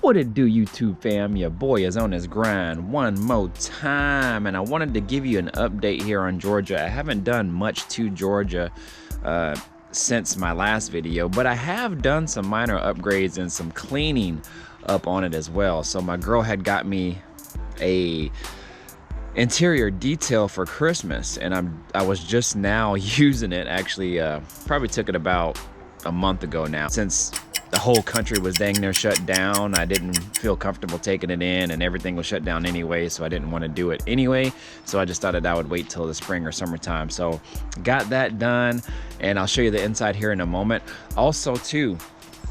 What it do, YouTube fam? Your boy is on his grind one more time, and I wanted to give you an update here on Georgia. I haven't done much to Georgia since my last video, but I have done some minor upgrades and some cleaning up on it as well. So my girl had got me a interior detail for Christmas, and I was just now using it. Actually, probably took it about a month ago now. Since the whole country was dang near shut down, I didn't feel comfortable taking it in, and everything was shut down anyway, so I didn't want to do it anyway. So I just thought that I would wait till the spring or summertime. So got that done, and I'll show you the inside here in a moment. Also too,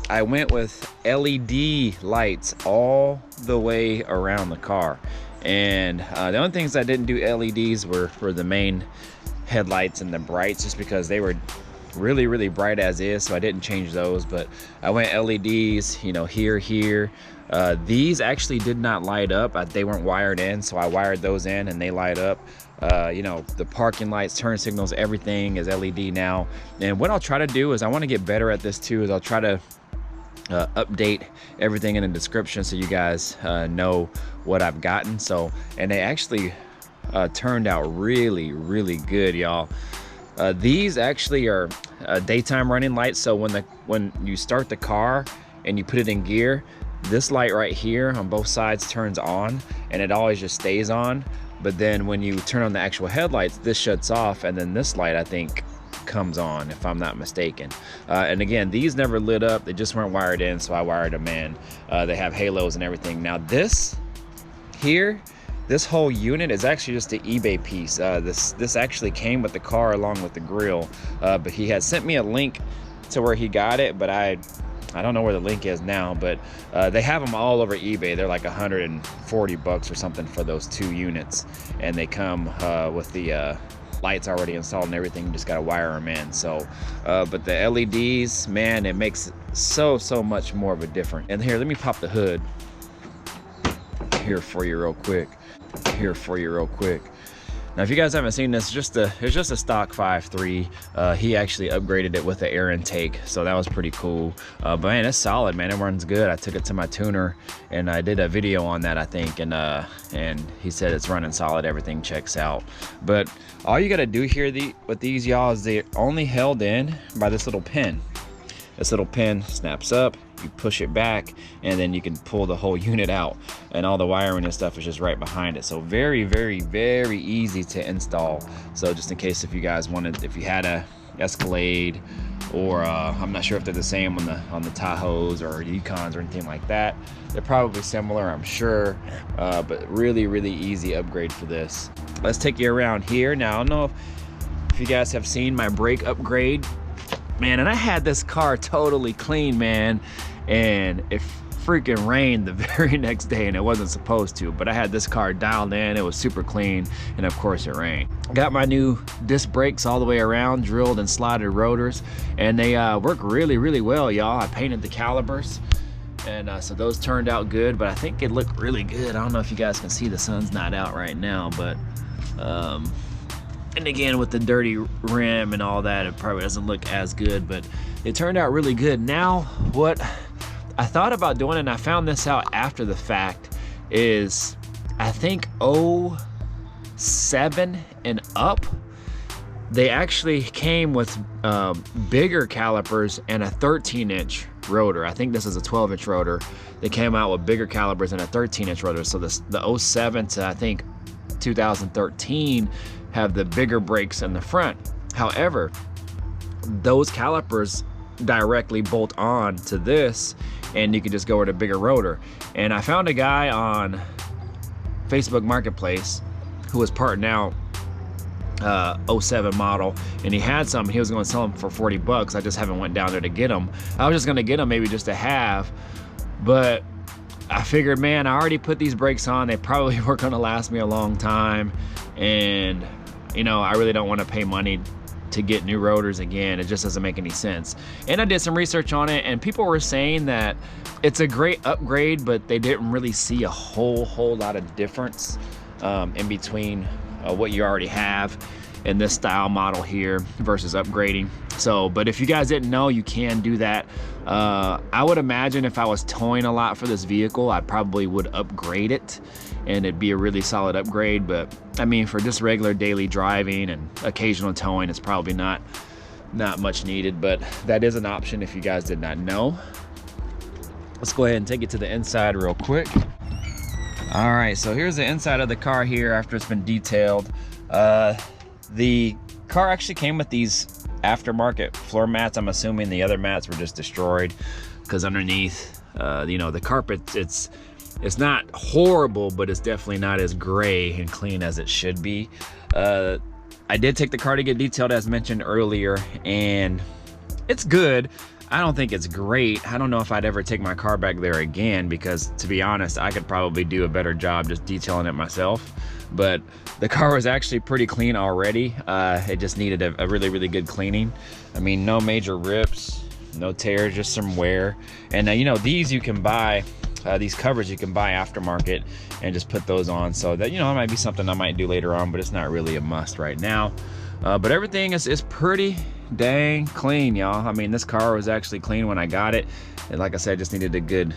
I went with LED lights all the way around the car, and the only things I didn't do LEDs were the main headlights and the brights, just because they were really bright as is, so I didn't change those. But I went LEDs, you know, here. These actually did not light up. They weren't wired in, so I wired those in and they light up. You know, the parking lights, turn signals, everything is LED now. And what I'll try to do is, I want to get better at this too, is I'll try to update everything in the description so you guys know what I've gotten. So, and they actually turned out really good, y'all. These actually are daytime running lights, so when you start the car and you put it in gear, this light right here on both sides turns on, and it always just stays on. But then when you turn on the actual headlights, this shuts off, and then this light, I think, comes on, if I'm not mistaken. And again, these never lit up, they just weren't wired in, so I wired them in. They have halos and everything. Now this here, this whole unit is actually just an eBay piece. This actually came with the car along with the grill, but he had sent me a link to where he got it, but I don't know where the link is now. But they have them all over eBay. They're like 140 bucks or something for those 2 units, and they come with the lights already installed and everything. You just gotta wire them in. So but the LEDs, man, it makes so much more of a difference. And here, let me pop the hood here for you real quick. Now, if you guys haven't seen this, it's just a stock 5.3. He actually upgraded it with the air intake, so that was pretty cool. But man, it's solid, man. It runs good. I took it to my tuner and I did a video on that, I think, and he said it's running solid. Everything checks out. But all you gotta do here with these, y'all, is they're only held in by this little pin. This little pin snaps up, you push it back, and then you can pull the whole unit out, and all the wiring and stuff is just right behind it. So very easy to install. So just in case, if you guys wanted, if you had a Escalade, or I'm not sure if they're the same on the Tahoes or Yukons or anything like that. They're probably similar, I'm sure, but really easy upgrade for this. Let's take you around here. Now, I don't know if you guys have seen my brake upgrade, man, and I had this car totally clean, man, and it freaking rained the very next day, and it wasn't supposed to, but I had this car dialed in. It was super clean, and of course it rained. Got my new disc brakes all the way around, drilled and slotted rotors, and they work really well, y'all. I painted the calipers, and so those turned out good, but I think it looked really good. I don't know if you guys can see, the sun's not out right now, but and again, with the dirty rim and all that, it probably doesn't look as good, but it turned out really good. Now, what I thought about doing, and I found this out after the fact, is I think 07 and up, they actually came with bigger calipers and a 13-inch rotor. I think this is a 12-inch rotor. They came out with bigger calipers and a 13-inch rotor. So the 07 to, I think, 2013 have the bigger brakes in the front. However, those calipers directly bolt on to this, and you can just go with a bigger rotor. And I found a guy on Facebook Marketplace who was parting out 07 model, and he had some. He was going to sell them for 40 bucks. I just haven't went down there to get them. I was just going to get them maybe just to have, but I figured, man, I already put these brakes on. They probably were going to last me a long time, and you know, I really don't want to pay money to get new rotors again. It just doesn't make any sense. And I did some research on it, and people were saying that it's a great upgrade, but they didn't really see a whole lot of difference in between what you already have in this style model here versus upgrading. So, but if you guys didn't know, you can do that. I would imagine if I was towing a lot for this vehicle, I probably would upgrade it and it'd be a really solid upgrade. But I mean, for just regular daily driving and occasional towing, it's probably not much needed, but that is an option if you guys did not know. Let's go ahead and take it to the inside real quick. All right, so here's the inside of the car here after it's been detailed. The car actually came with these aftermarket floor mats. I'm assuming the other mats were just destroyed because underneath, you know, the carpet, it's not horrible, but it's definitely not as gray and clean as it should be. I did take the car to get detailed as mentioned earlier, and it's good. I don't think it's great. I don't know if I'd ever take my car back there again, because to be honest, I could probably do a better job just detailing it myself. But the car was actually pretty clean already. It just needed a really, really good cleaning. I mean, no major rips, no tears, just some wear. And you know, these you can buy, these covers you can buy aftermarket and just put those on. So that, you know, it might be something I might do later on, but it's not really a must right now. But everything is pretty dang clean, y'all. I mean, this car was actually clean when I got it, and like I said, just needed a good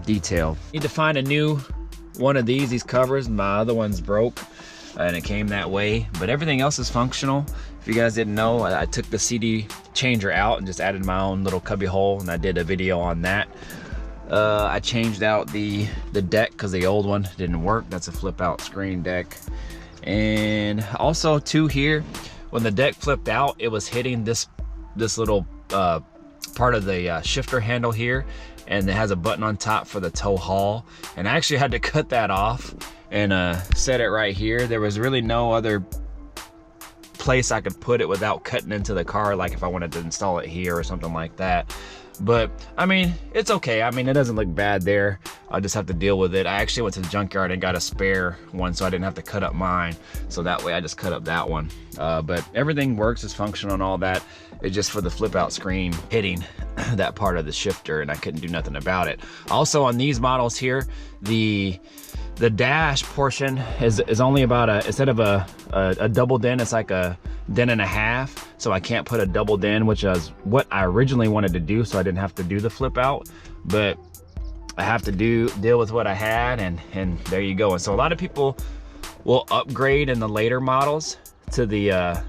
detail. Need to find a new one of these covers. My other one's broke and it came that way, but everything else is functional. If you guys didn't know, I took the CD changer out and just added my own little cubby hole, and I did a video on that. I changed out the deck because the old one didn't work. That's a flip out screen deck. And also too, here when the deck flipped out, it was hitting this little part of the shifter handle here, and it has a button on top for the tow haul, and I actually had to cut that off and set it right here. There was really no other place I could put it without cutting into the car, like if I wanted to install it here or something like that. But I mean, it's okay. I mean, it doesn't look bad there. I'll just have to deal with it. I actually went to the junkyard and got a spare one, so I didn't have to cut up mine. So that way I just cut up that one. But everything works, is functional and all that. It's just for the flip out screen hitting that part of the shifter, and I couldn't do nothing about it. Also on these models here, the dash portion is only about instead of a double den, it's like a den and a half. So I can't put a double den, which is what I originally wanted to do, so I didn't have to do the flip out. But I have to deal with what I had, and there you go. And so a lot of people will upgrade in the later models to the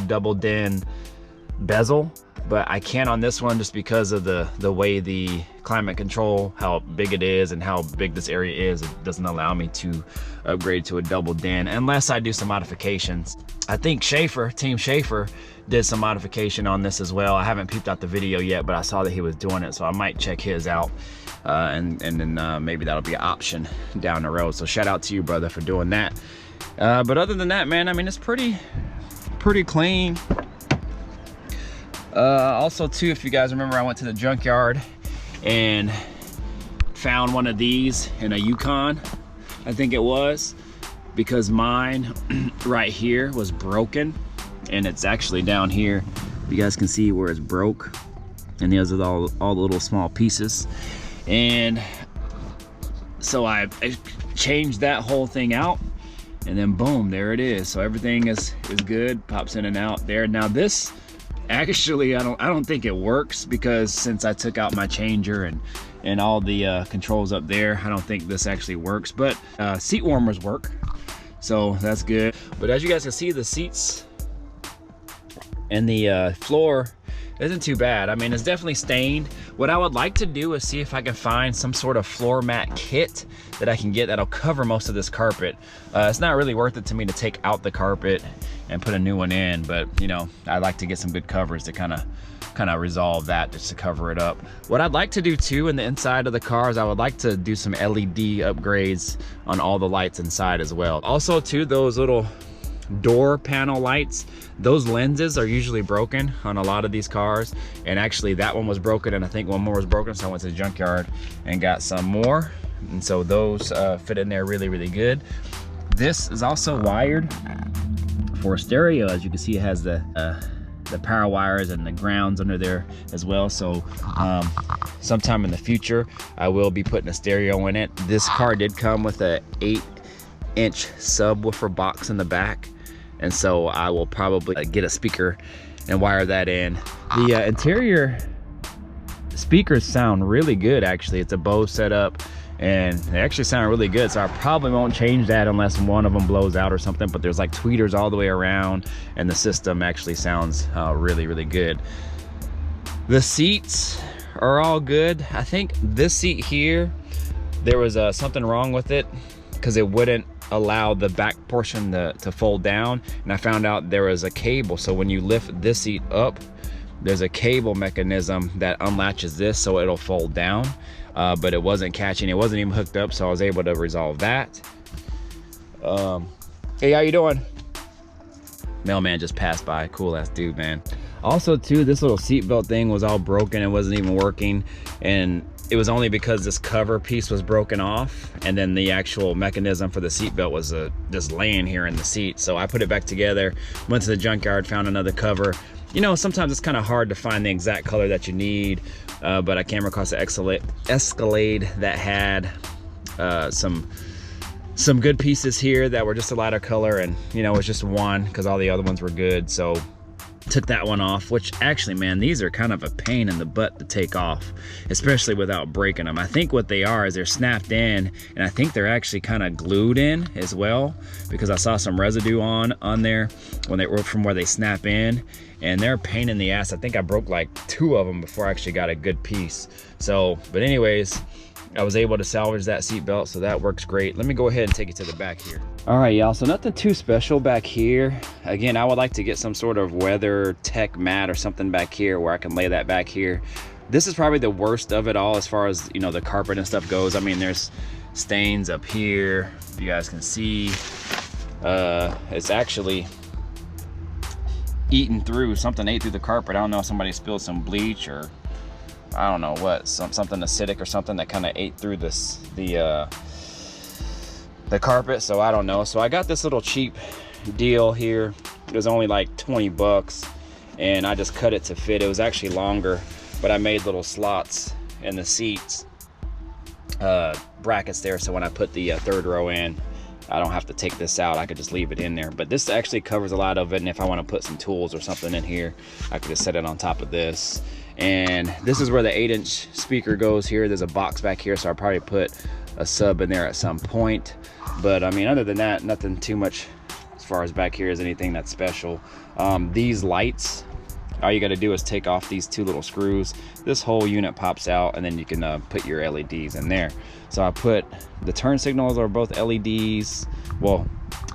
double den bezel, but I can't on this one just because of the way the climate control, how big it is and how big this area is. It doesn't allow me to upgrade to a double den unless I do some modifications. I think Team Schaefer did some modification on this as well. I haven't peeped out the video yet, but I saw that he was doing it, so I might check his out, and then maybe that'll be an option down the road. So shout out to you, brother, for doing that. But other than that, man, I mean, it's pretty clean. Also too, if you guys remember, I went to the junkyard and found one of these in a Yukon, I think it was, because mine right here was broken, and it's actually down here. You guys can see where it's broke, and these are all the little small pieces. And so I changed that whole thing out, and then boom, there it is. So everything is good, pops in and out there. Now this, actually, I don't think it works, because since I took out my changer and all the controls up there, I don't think this actually works. But seat warmers work, so that's good. But as you guys can see, the seats and the floor isn't too bad. I mean, it's definitely stained. What I would like to do is see if I can find some sort of floor mat kit that I can get that'll cover most of this carpet. It's not really worth it to me to take out the carpet and put a new one in, but you know, I like to get some good covers to kind of resolve that, just to cover it up. What I'd like to do too in the inside of the car is I would like to do some LED upgrades on all the lights inside as well. Also too, those little door panel lights, those lenses are usually broken on a lot of these cars, and actually that one was broken, and I think one more was broken, so I went to the junkyard and got some more, and so those fit in there really, really good. This is also wired for stereo. As you can see, it has the power wires and the grounds under there as well. So sometime in the future I will be putting a stereo in it. This car did come with a 8-inch subwoofer box in the back, and so I will probably get a speaker and wire that in. The interior speakers sound really good, actually. It's a Bose setup, and they actually sound really good, so I probably won't change that unless one of them blows out or something. But there's like tweeters all the way around, and the system actually sounds really, really good. The seats are all good. I think this seat here, there was something wrong with it because it wouldn't allow the back portion to fold down, and I found out there was a cable. So when you lift this seat up, there's a cable mechanism that unlatches this so it'll fold down, but it wasn't catching, it wasn't even hooked up, so I was able to resolve that. Hey, how you doing? Mailman just passed by, cool ass dude, man. Also too, this little seatbelt thing was all broken, it wasn't even working, and it was only because this cover piece was broken off, and then the actual mechanism for the seatbelt was just laying here in the seat. So I put it back together, went to the junkyard, found another cover. You know, sometimes it's kind of hard to find the exact color that you need, but I came across the Escalade that had some good pieces here that were just a lighter color, and you know, it was just one because all the other ones were good. So took that one off, which actually, man, these are kind of a pain in the butt to take off, especially without breaking them. I think what they are is they're snapped in, and I think they're actually kind of glued in as well, because I saw some residue on there when they were from where they snap in, and they're a pain in the ass. I think I broke like 2 of them before I actually got a good piece. So, but anyways, I was able to salvage that seat belt, so that works great. Let me go ahead and take it to the back here. All right, y'all, so nothing too special back here. Again, I would like to get some sort of weather tech mat or something back here where I can lay that back here. This is probably the worst of it all as far as, you know, the carpet and stuff goes. I mean, there's stains up here, if you guys can see. It's actually eaten through, something ate through the carpet. I don't know if somebody spilled some bleach or I don't know what, something acidic or something that kind of ate through the carpet. So I don't know. So I got this little cheap deal here. It was only like 20 bucks, and I just cut it to fit. It was actually longer, but I made little slots in the seats, brackets there, so when I put the third row in, I don't have to take this out. I could just leave it in there. But this actually covers a lot of it, and if I want to put some tools or something in here, I could just set it on top of this. And this is where the 8-inch speaker goes here. There's a box back here, so I'll probably put a sub in there at some point. But I mean, other than that, nothing too much as far as back here is anything that's special. These lights, all you got to do is take off these 2 little screws. This whole unit pops out, and then you can put your LEDs in there. So I put the turn signals are both LEDs. Well,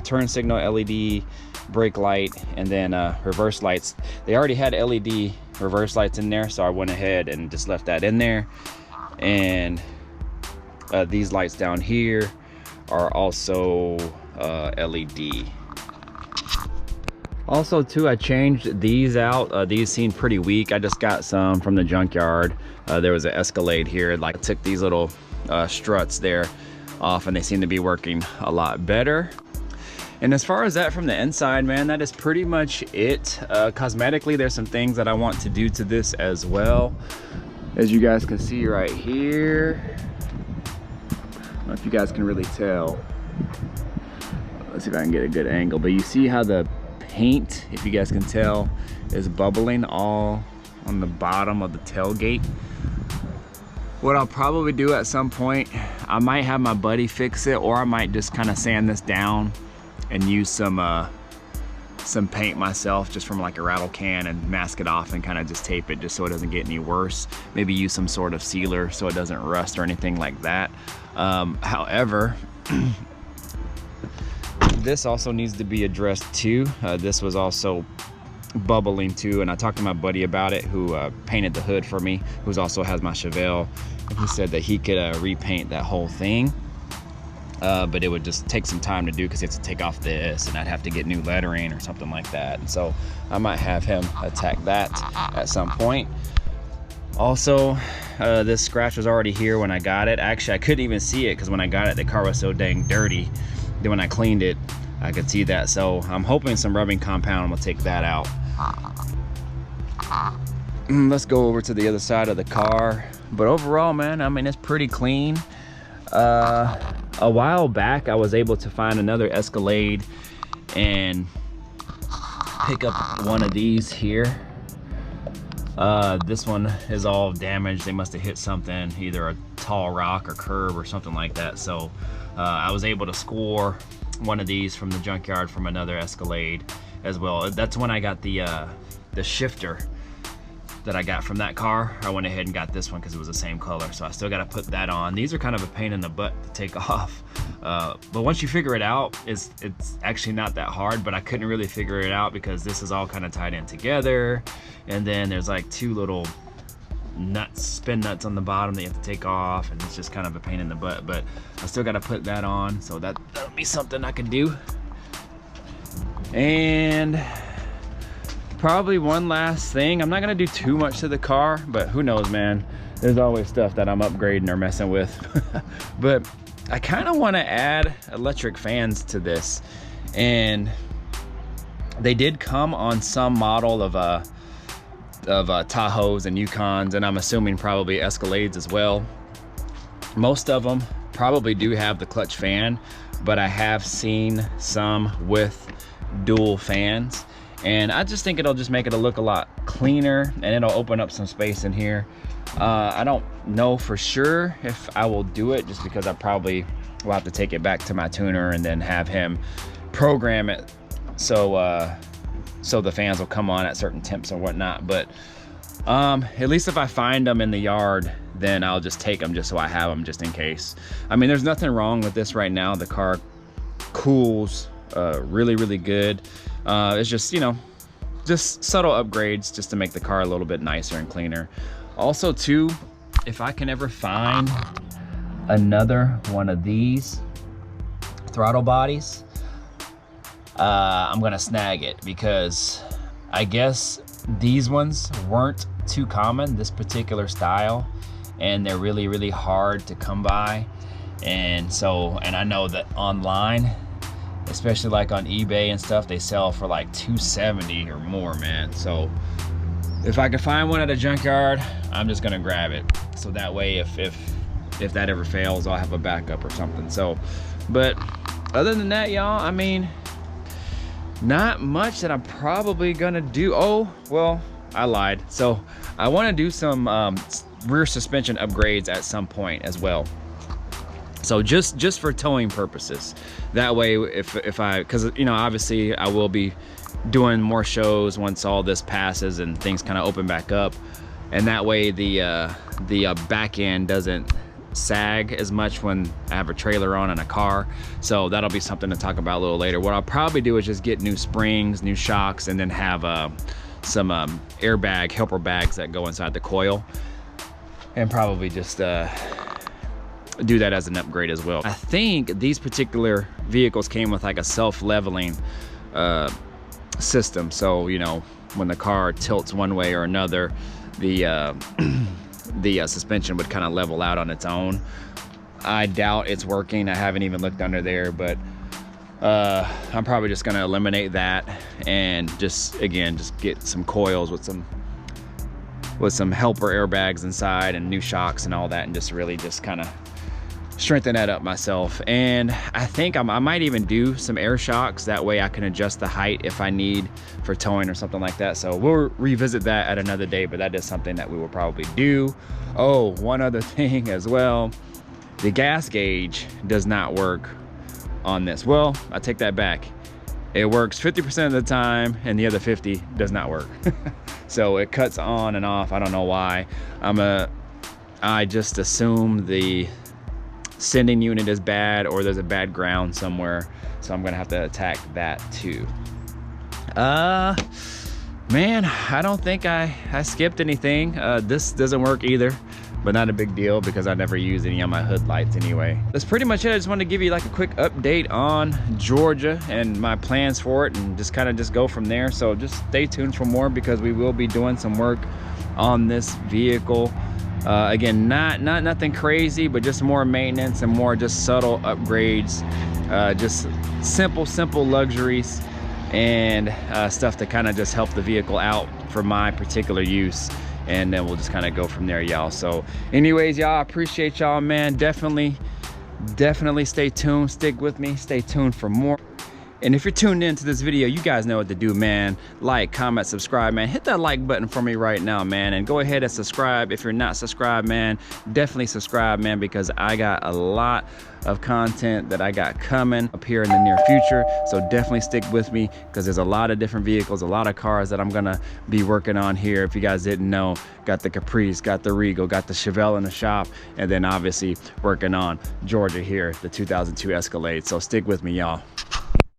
turn signal LED, brake light, and then reverse lights. They already had LED reverse lights in there, so I went ahead and just left that in there. And these lights down here are also LED. Also too, I changed these out. These seem pretty weak. I just got some from the junkyard. There was an Escalade here. Like, I took these little struts there off, and they seem to be working a lot better. And as far as that from the inside, man, that is pretty much it. Cosmetically, there's some things that I want to do to this as well. As you guys can see right here, I don't know if you guys can really tell. Let's see if I can get a good angle. But you see how the paint, if you guys can tell, is bubbling all on the bottom of the tailgate. What I'll probably do at some point, I might have my buddy fix it, or I might just kind of sand this down and use some paint myself, just from like a rattle can, and mask it off and kind of just tape it just so it doesn't get any worse. Maybe use some sort of sealer so it doesn't rust or anything like that. However, this also needs to be addressed too. This was also bubbling too, and I talked to my buddy about it, who painted the hood for me, who also has my Chevelle, and he said that he could repaint that whole thing. But it would just take some time to do, because you have to take off this, and I'd have to get new lettering or something like that. And so I might have him attack that at some point. Also, this scratch was already here when I got it. Actually, I couldn't even see it because when I got it, the car was so dang dirty. Then when I cleaned it, I could see that. So I'm hoping some rubbing compound will take that out. Let's go over to the other side of the car. But overall, man, I mean, it's pretty clean. A while back, I was able to find another Escalade, and pick up one of these here. This one is all damaged. They must have hit something, either a tall rock or curb or something like that. So I was able to score one of these from the junkyard from another Escalade as well. That's when I got the shifter that I got from that car. I went ahead and got this one because it was the same color, so I still got to put that on. These are kind of a pain in the butt to take off, but once you figure it out, it's actually not that hard. But I couldn't really figure it out because this is all kind of tied in together, and then there's like two little nuts, spin nuts on the bottom that you have to take off, and it's just kind of a pain in the butt. But I still got to put that on, so that'll be something I can do. And probably one last thing, I'm not gonna do too much to the car, but who knows, man, there's always stuff that I'm upgrading or messing with. But I kind of want to add electric fans to this, and they did come on some model of Tahoes and Yukons, and I'm assuming probably Escalades as well. Most of them probably do have the clutch fan, but I have seen some with dual fans, and I just think it'll just make it look a lot cleaner, and it'll open up some space in here. I don't know for sure if I will do it, just because I probably will have to take it back to my tuner and then have him program it so so the fans will come on at certain temps and whatnot. But at least if I find them in the yard, then I'll just take them just so I have them just in case. I mean, there's nothing wrong with this right now. The car cools really good. It's just, you know, just subtle upgrades just to make the car a little bit nicer and cleaner. Also too, if I can ever find another one of these throttle bodies, I'm gonna snag it, because I guess these ones weren't too common, this particular style, and they're really hard to come by. And so, and I know that online, especially like on eBay and stuff, they sell for like $270 or more, man. So if I can find one at a junkyard, I'm just gonna grab it, so that way if that ever fails, I'll have a backup or something. So, but other than that, y'all, I mean, not much that I'm probably gonna do. Oh, well, I lied. So I want to do some rear suspension upgrades at some point as well. So just for towing purposes. That way, if I, because, you know, obviously I will be doing more shows once all this passes and things kind of open back up, and that way the back end doesn't sag as much when I have a trailer on and a car. So that'll be something to talk about a little later. What I'll probably do is just get new springs, new shocks, and then have some airbag helper bags that go inside the coil, and probably just do that as an upgrade as well. I think these particular vehicles came with like a self-leveling system, so, you know, when the car tilts one way or another, the suspension would kind of level out on its own. I doubt it's working. I haven't even looked under there, but I'm probably just gonna eliminate that and just get some coils with some helper airbags inside and new shocks and all that, and just really just kind of strengthen that up myself. And I think I might even do some air shocks, that way I can adjust the height if I need for towing or something like that. So we'll revisit that at another day, but that is something that we will probably do. Oh, one other thing as well, the gas gauge does not work on this. Well, I take that back, it works 50% of the time, and the other 50 does not work. So it cuts on and off. I don't know why. I just assume the sending unit is bad, or there's a bad ground somewhere, so I'm gonna have to attack that too. Man, I don't think I skipped anything. This doesn't work either, but not a big deal because I never use any on my hood lights anyway. That's pretty much it. I just wanted to give you like a quick update on Georgia and my plans for it, and just kind of go from there. So just stay tuned for more, because we will be doing some work on this vehicle. Again, nothing crazy, but just more maintenance and more just subtle upgrades, just simple luxuries, and stuff to kind of just help the vehicle out for my particular use. And then we'll just kind of go from there, y'all. So anyways, y'all, I appreciate y'all, man. Definitely stay tuned, stick with me, stay tuned for more. And if you're tuned into this video, you guys know what to do, man. Like, comment, subscribe, man. Hit that like button for me right now, man. And go ahead and subscribe. If you're not subscribed, man, definitely subscribe, man, because I got a lot of content that I got coming up here in the near future. So definitely stick with me, because there's a lot of different vehicles, a lot of cars that I'm gonna be working on here. If you guys didn't know, got the Caprice, got the Regal, got the Chevelle in the shop, and then obviously working on Georgia here, the 2002 Escalade. So stick with me, y'all.